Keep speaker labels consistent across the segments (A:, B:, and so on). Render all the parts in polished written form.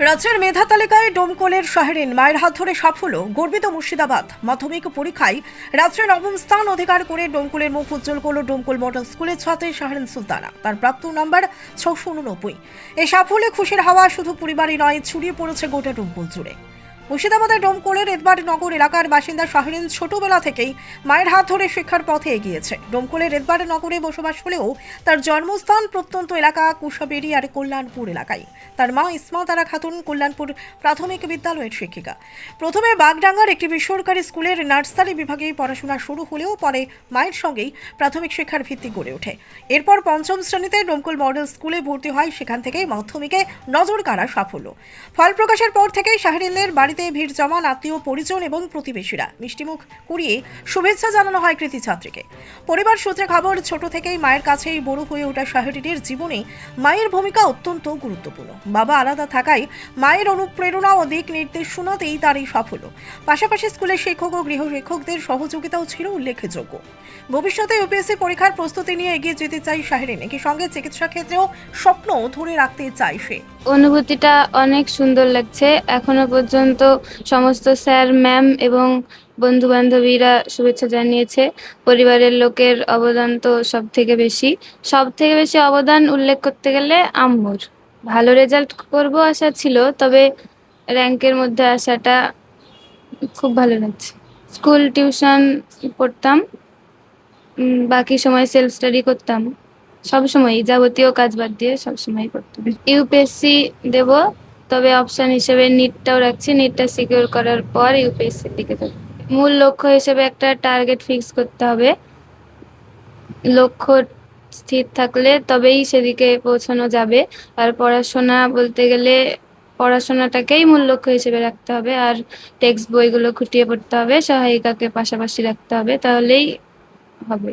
A: রাজ্যের মেধা তালিকায় ডোমকলের শাহরিন মায়ের হাত ধরে সাফল্য গর্বিত মুর্শিদাবাদ। মাধ্যমিক পরীক্ষায় রাজ্যের নবম স্থান অধিকার করে ডোমকলের মুখ উজ্জ্বল করল ডোমকল মডেল স্কুলের ছাত্রী শাহরিন সুলতানা। তার প্রাপ্ত নাম্বার 689। এই সাফল্যে খুশির হাওয়া শুধু পরিবারই নয়, ছড়িয়ে পড়েছে গোটা ডোমকল জুড়ে। মুর্শিদাবাদের ডোমকলের এদবার্ড নগর এলাকার বাসিন্দা শাহরিন ছোটবেলা থেকেই মায়ের হাত ধরে শিক্ষার পথে এগিয়েছে। ডোমকলের এদবার্ড নগরে বসবাস হলেও তার জন্মস্থান প্রত্যন্ত এলাকা কুশাবেড়ি আর কল্যাণপুর এলাকায়। তার মা ইসমাতারা খাতুন কল্যাণপুর প্রাথমিক বিদ্যালয়ের শিক্ষিকা। প্রথমে বাগডাঙ্গার একটি বেসরকারি স্কুলের নার্সারি বিভাগে পড়াশোনা শুরু হলেও পরে মায়ের সঙ্গেই প্রাথমিক শিক্ষার ভিত্তি গড়ে ওঠে। এরপর পঞ্চম শ্রেণীতে ডোমকল মডেল স্কুলে ভর্তি হয়। সেখান থেকেই মাধ্যমিকে নজর কাড়া সাফল্য। ফল প্রকাশের পর থেকেই শাহরিনের বাড়িতে ভিড় জমান আত্মীয় পরিজন এবং প্রতিবেশীরা। মিষ্টিমুখ কুড়িয়ে শুভেচ্ছা জানানো হয় কৃতি ছাত্রীকে। পরিবার সূত্রে খবর, ছোট থেকেই মায়ের কাছেই বড় হয়ে ওঠা শাহরিনের জীবনে মায়ের ভূমিকা অত্যন্ত গুরুত্বপূর্ণ। বাবা আলাদা থাকায় মায়ের অনুপ্রেরণা ও দিক নির্দেশনাতেই তার এই সাফল্য। পাশাপাশি স্কুলের শিক্ষক ও গৃহ শিক্ষকদের সহযোগিতাও ছিল উল্লেখযোগ্য। ভবিষ্যতে ইউপিএসসি পরীক্ষার প্রস্তুতি নিয়ে এগিয়ে যেতে চাই শাহরিন। একই সঙ্গে চিকিৎসা ক্ষেত্রেও স্বপ্ন ধরে রাখতে চায় সে।
B: অনুভূতিটা অনেক সুন্দর লাগছে। এখনো পর্যন্ত সমস্ত স্যার ম্যাম এবং বন্ধু বান্ধবীরা শুভেচ্ছা জানিয়েছে। পরিবারের লোকের অবদান তো সব থেকে বেশি অবদান উল্লেখ করতে গেলে আম্মুর। ভালো রেজাল্ট করব আশা ছিল, তবে র্যাঙ্কের মধ্যে আসাটা খুব ভালো লাগছে। স্কুল টিউশন পড়তাম, বাকি সময় সেলফ স্টাডি করতাম। সবসময় যাবতীয় কাজ বাদ দিয়ে সবসময় করতাম। ইউপিএসসি দেব, তবে অপশন হিসেবে নিটটাও রাখছি। নিটটা সিকিউর করার পর ইউপিএসসির দিকে যাব। মূল লক্ষ্য হিসেবে একটা টার্গেট ফিক্স করতে হবে। লক্ষ্য স্থির থাকলে তবেই সেদিকে পৌঁছানো যাবে। আর পড়াশোনা বলতে গেলে পড়াশোনাটাকেই মূল লক্ষ্য হিসেবে রাখতে হবে। আর টেক্সট বইগুলো খুঁটিয়ে পড়তে হবে, সহায়িকাকে পাশাপাশি রাখতে হবে, তাহলেই হবে।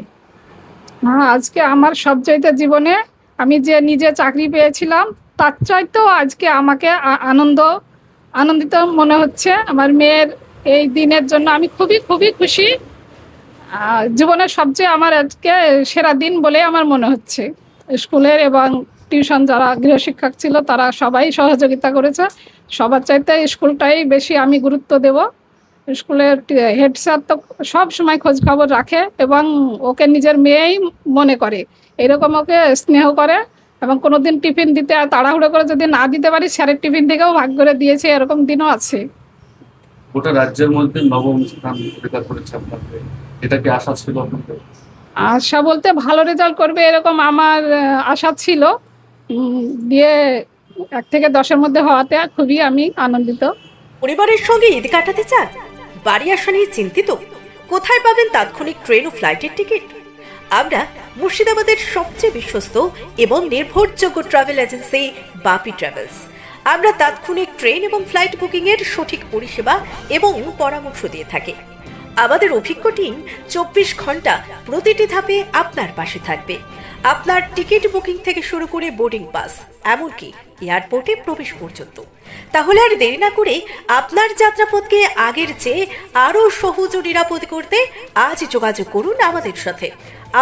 C: হ্যাঁ, আজকে আমার সবচাইতে জীবনে আমি যে নিজে চাকরি পেয়েছিলাম তার চাইতেও আজকে আমাকে আনন্দিত মনে হচ্ছে। আমার মেয়ের এই দিনের জন্য আমি খুবই খুবই খুশি। জীবনের সবচেয়ে আমার আজকে সেরা দিন বলে আমার মনে হচ্ছে। স্কুলের এবং টিউশন যারা গৃহশিক্ষক ছিল তারা সবাই সহযোগিতা করেছে। সবার চাইতে স্কুলটাই বেশি আমি গুরুত্ব দেব। স্কুলের হেড স্যার তো সব সময় খোঁজ খবর রাখে এবং ওকে নিজের মেয়েই মনে করে, এরকম ওকে স্নেহ করে। এবং কোনোদিন টিফিন দিতে তাড়াহুড়ো করে যদি না দিতে পারি, স্যারের টিফিন থেকেও ভাগ করে দিয়েছে, এরকম দিনও আছে।
D: গোটা রাজ্যের মধ্যে নবম স্থান অধিকার করেছে আপনাকে, এটা কি আশা ছিল আপনাদের?
C: আশা বলতে ভালো রেজাল্ট করবে এরকম আমার আশা ছিল। দিয়ে 1 থেকে 10-এর মধ্যে হওয়াতে খুবই আমি আনন্দিত।
A: পরিবারের সঙ্গে ঈদ কাটাতে চান? বাড়ি আসা নিয়ে চিন্তিত? কোথায় পাবেন তাৎক্ষণিক ট্রেন ও ফ্লাইটের টিকিট? আমরা মুর্শিদাবাদের সবচেয়ে বিশ্বস্ত এবং নির্ভরযোগ্য ট্রাভেল এজেন্সি বাপি ট্রাভেলস। আমরা তাৎক্ষণিক ট্রেন এবং ফ্লাইট বুকিং এর সঠিক পরিষেবা এবং পরামর্শ দিয়ে থাকি। আমাদের অভিজ্ঞ টিম 24 ঘন্টা প্রতিটি ধাপে আপনার পাশে থাকবে। আপনার টিকিট বুকিং থেকে শুরু করে বোর্ডিং পাস, এমনকি এয়ারপোর্টে প্রবেশ পর্যন্ত। তাহলে আর দেরি না করে আপনার যাত্রাপথকে আগের চেয়ে আরও সহজ ও নিরাপদ করতে আজ যোগাযোগ করুন আমাদের সাথে।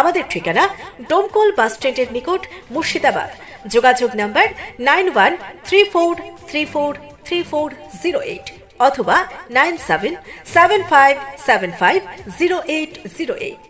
A: আমাদের ঠিকানা ডোমকল বাস স্ট্যান্ডের নিকট, মুর্শিদাবাদ। যোগাযোগ নাম্বার 9134343408 অথবা 9775750808।